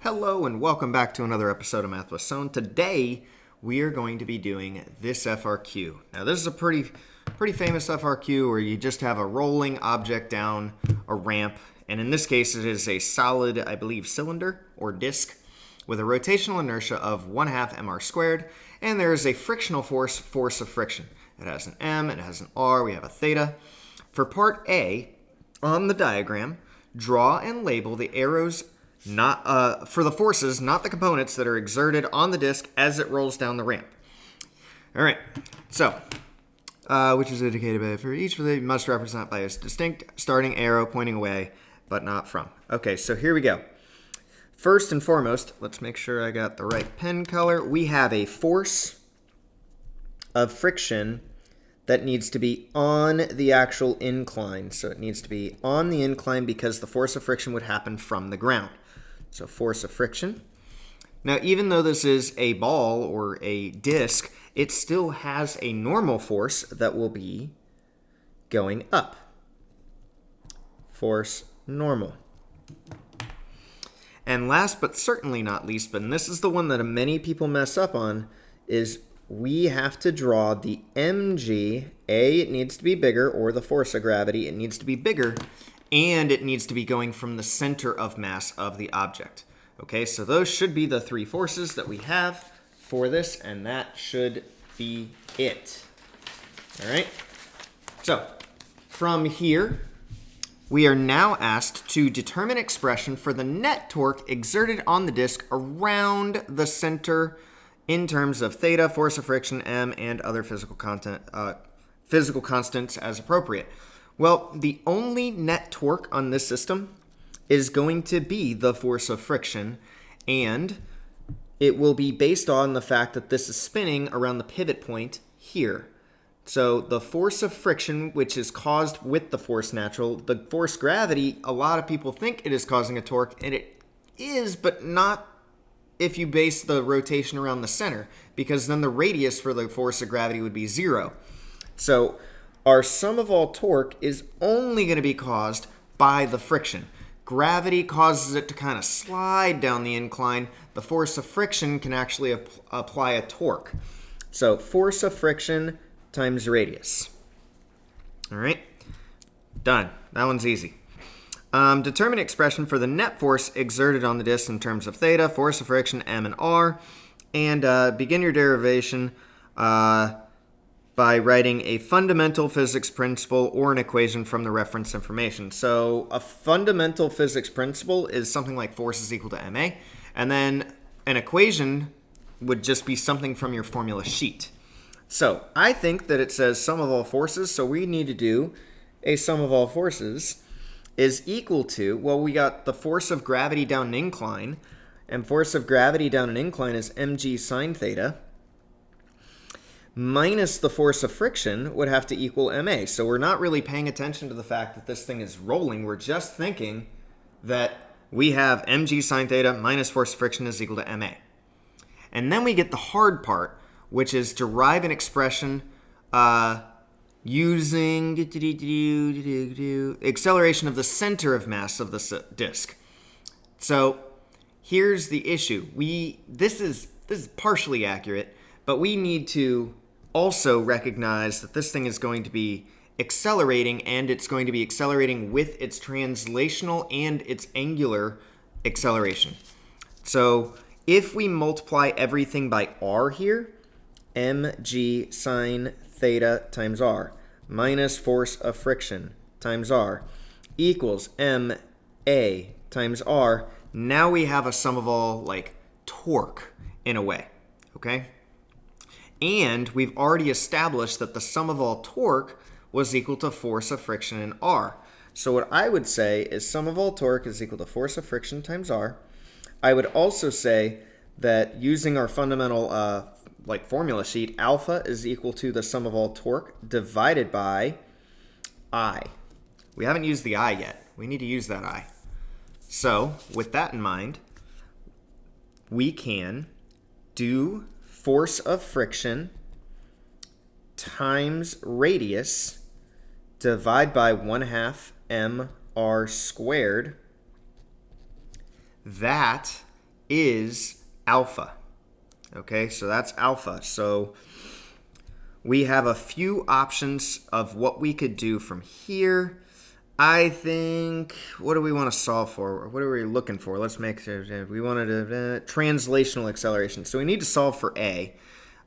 Hello and welcome back to another episode of Math with Sohn. Today we are going to be doing this FRQ. Now this is a pretty famous FRQ where you just have a rolling object down a ramp, and in this case it is a solid, I believe, cylinder or disc with a rotational inertia of 1/2 mr squared, and there is a frictional force of friction. It has an m, it has an r, we have a theta. For part A, on the diagram, draw and label the arrows for the forces, not the components, that are exerted on the disk as it rolls down the ramp. All right, so, which is indicated by, for each of them must represent by a distinct starting arrow pointing away, but not from. Okay, so here we go. First and foremost, let's make sure I got the right pen color. We have a force of friction that needs to be on the actual incline. So it needs to be on the incline because the force of friction would happen from the ground. So force of friction. Now, even though this is a ball or a disc, it still has a normal force that will be going up. Force normal. And last but certainly not least, but this is the one that many people mess up on, is we have to draw the mg. It needs to be bigger, or the force of gravity, it needs to be bigger, and it needs to be going from the center of mass of the object. Okay, so those should be the three forces that we have for this, and that should be it. All right, so from here, we are now asked to determine expression for the net torque exerted on the disk around the center in terms of theta, force of friction, m, and other physical constants as appropriate. Well, the only net torque on this system is going to be the force of friction, and it will be based on the fact that this is spinning around the pivot point here. So the force of friction, which is caused with the force natural, the force gravity, a lot of people think it is causing a torque, and it is, but not if you base the rotation around the center, because then the radius for the force of gravity would be 0. So our sum of all torque is only going to be caused by the friction. Gravity causes it to kind of slide down the incline. The force of friction can actually apply a torque. So force of friction times radius. All right, done. That one's easy. Determine expression for the net force exerted on the disk in terms of theta, force of friction, m, and r, and begin your derivation by writing a fundamental physics principle or an equation from the reference information. So a fundamental physics principle is something like force is equal to ma, and then an equation would just be something from your formula sheet. So I think that it says sum of all forces, so we need to do a sum of all forces is equal to, well, we got the force of gravity down an incline, and force of gravity down an incline is mg sine theta, minus the force of friction would have to equal ma. So we're not really paying attention to the fact that this thing is rolling. We're just thinking that we have mg sine theta minus force of friction is equal to ma. And then we get the hard part, which is derive an expression using acceleration of the center of mass of the disk. So here's the issue. This is partially accurate, but we need to also recognize that this thing is going to be accelerating, and it's going to be accelerating with its translational and its angular acceleration. So if we multiply everything by r here, mg sine theta times r minus force of friction times r equals ma times r. Now we have a sum of all, like, torque in a way, okay? And we've already established that the sum of all torque was equal to force of friction in r. So what I would say is sum of all torque is equal to force of friction times r. I would also say that using our fundamental formula sheet, alpha is equal to the sum of all torque divided by I. We haven't used the I yet. We need to use that I. So with that in mind, we can do force of friction times radius divide by 1/2 mr squared. That is alpha. Okay, so that's alpha. So we have a few options of what we could do from here. I think, what do we want to solve for? What are we looking for? Let's make, we wanted a translational acceleration. So we need to solve for A.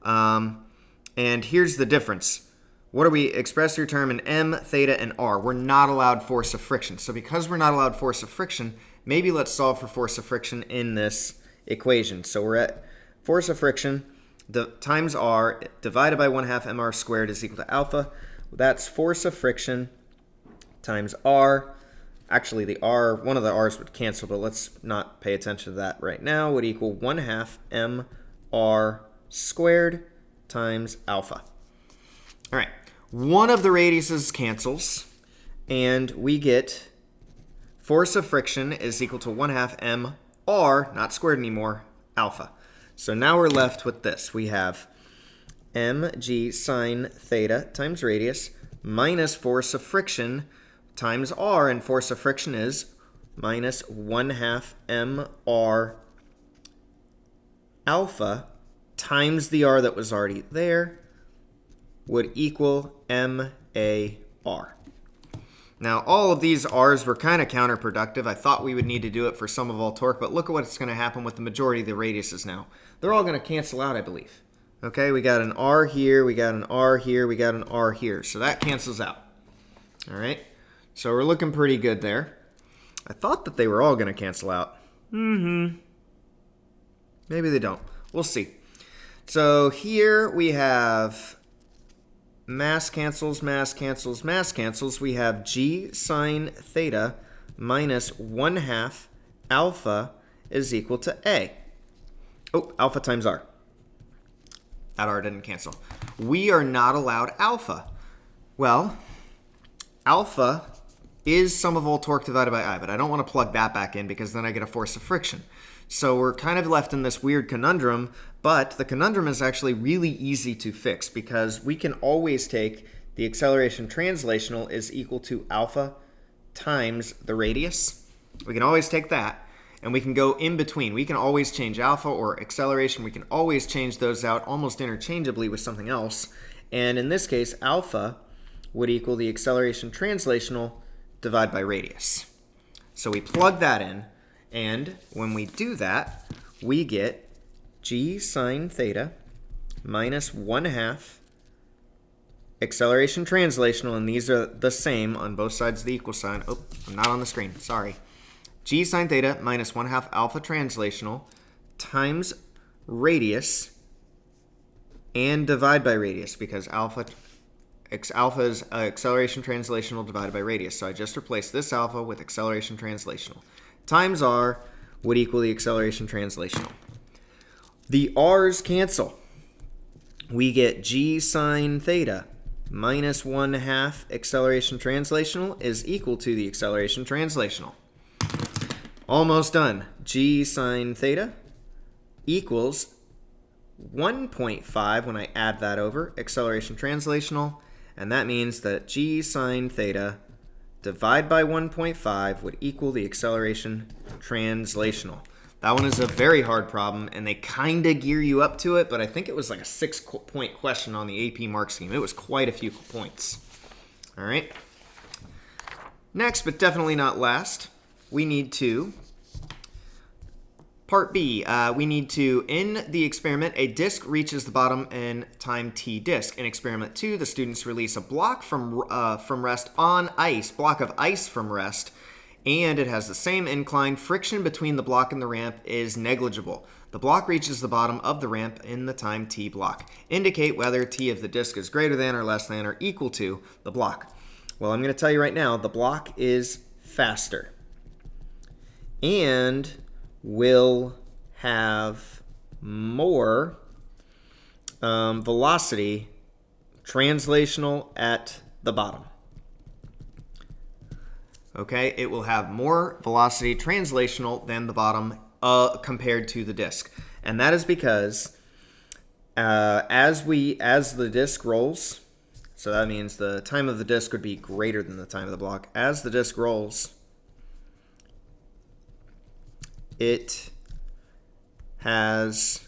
And here's the difference. What do we express your term in m, theta, and r? We're not allowed force of friction. So because we're not allowed force of friction, maybe let's solve for force of friction in this equation. So we're at force of friction times r divided by 1/2 mr squared is equal to alpha. That's force of friction times r. Actually, the r, one of the r's would cancel, but let's not pay attention to that right now. Would equal 1/2 mr squared times alpha. All right, one of the radiuses cancels, and we get force of friction is equal to 1/2 mr, not squared anymore, alpha. So now we're left with this. We have mg sine theta times radius minus force of friction times r, and force of friction is minus 1/2 mr alpha times the r that was already there would equal MAR. Now, all of these r's were kind of counterproductive. I thought we would need to do it for sum of all torque, but look at what's going to happen with the majority of the radiuses now. They're all going to cancel out, I believe. Okay, we got an r here, we got an r here, we got an r here. So that cancels out. All right, so we're looking pretty good there. I thought that they were all going to cancel out. Maybe they don't. We'll see. So here we have mass cancels, mass cancels, mass cancels. We have g sine theta minus 1/2 alpha is equal to A. Oh, alpha times r. That r didn't cancel. We are not allowed alpha. Well, alpha is sum of all torque divided by I, but I don't want to plug that back in because then I get a force of friction. So we're kind of left in this weird conundrum, but the conundrum is actually really easy to fix because we can always take the acceleration translational is equal to alpha times the radius. We can always take that, and we can go in between. We can always change alpha or acceleration. We can always change those out almost interchangeably with something else. And in this case, alpha would equal the acceleration translational divided by radius. So we plug that in. And when we do that, we get g sine theta minus 1/2 acceleration translational, and these are the same on both sides of the equal sign. Oh, I'm not on the screen, sorry. G sine theta minus 1/2 alpha translational times radius and divide by radius because alpha is acceleration translational divided by radius. So I just replaced this alpha with acceleration translational. Times r would equal the acceleration translational. The r's cancel. We get g sine theta minus 1/2 acceleration translational is equal to the acceleration translational. Almost done. G sine theta equals 1.5 when I add that over, acceleration translational, and that means that g sine theta divided by 1.5 would equal the acceleration translational. That one is a very hard problem, and they kind of gear you up to it, but I think it was like a 6-point question on the AP mark scheme. It was quite a few points. All right. Next, but definitely not last, we need to, part B, we need to, in the experiment, a disk reaches the bottom in time t disk. In experiment 2, the students release a block from rest on ice, block of ice from rest, and it has the same incline. Friction between the block and the ramp is negligible. The block reaches the bottom of the ramp in the time t block. Indicate whether t of the disk is greater than or less than or equal to the block. Well, I'm going to tell you right now, the block is faster and will have more velocity translational at the bottom. Okay, it will have more velocity translational than the bottom compared to the disk. And that is because as the disk rolls, so that means the time of the disk would be greater than the time of the block. As the disk rolls, it has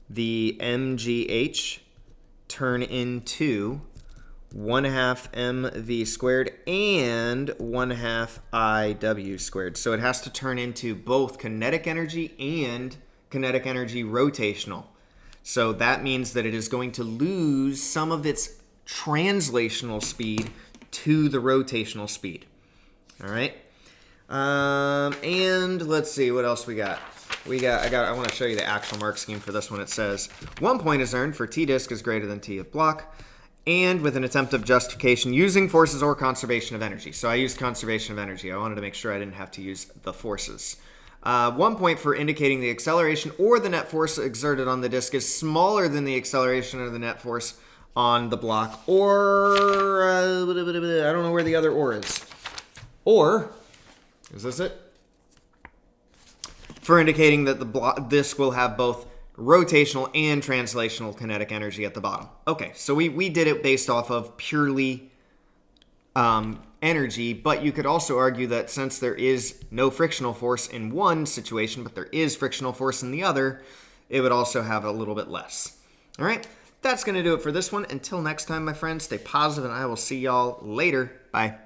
the mgh turn into 1/2 mv squared and 1/2 iw squared. So it has to turn into both kinetic energy and kinetic energy rotational. So that means that it is going to lose some of its translational speed to the rotational speed. All right. And let's see what else we got. I want to show you the actual mark scheme for this one. It says 1 point is earned for T disk is greater than T of block, and with an attempt of justification using forces or conservation of energy. So I used conservation of energy. I wanted to make sure I didn't have to use the forces. 1 point for indicating the acceleration or the net force exerted on the disk is smaller than the acceleration or the net force on the block, or I don't know where the other or is. Or, is this it? For indicating that the disk will have both rotational and translational kinetic energy at the bottom. Okay, so we did it based off of purely energy, but you could also argue that since there is no frictional force in one situation, but there is frictional force in the other, it would also have a little bit less. All right, that's going to do it for this one. Until next time, my friends, stay positive, and I will see y'all later. Bye.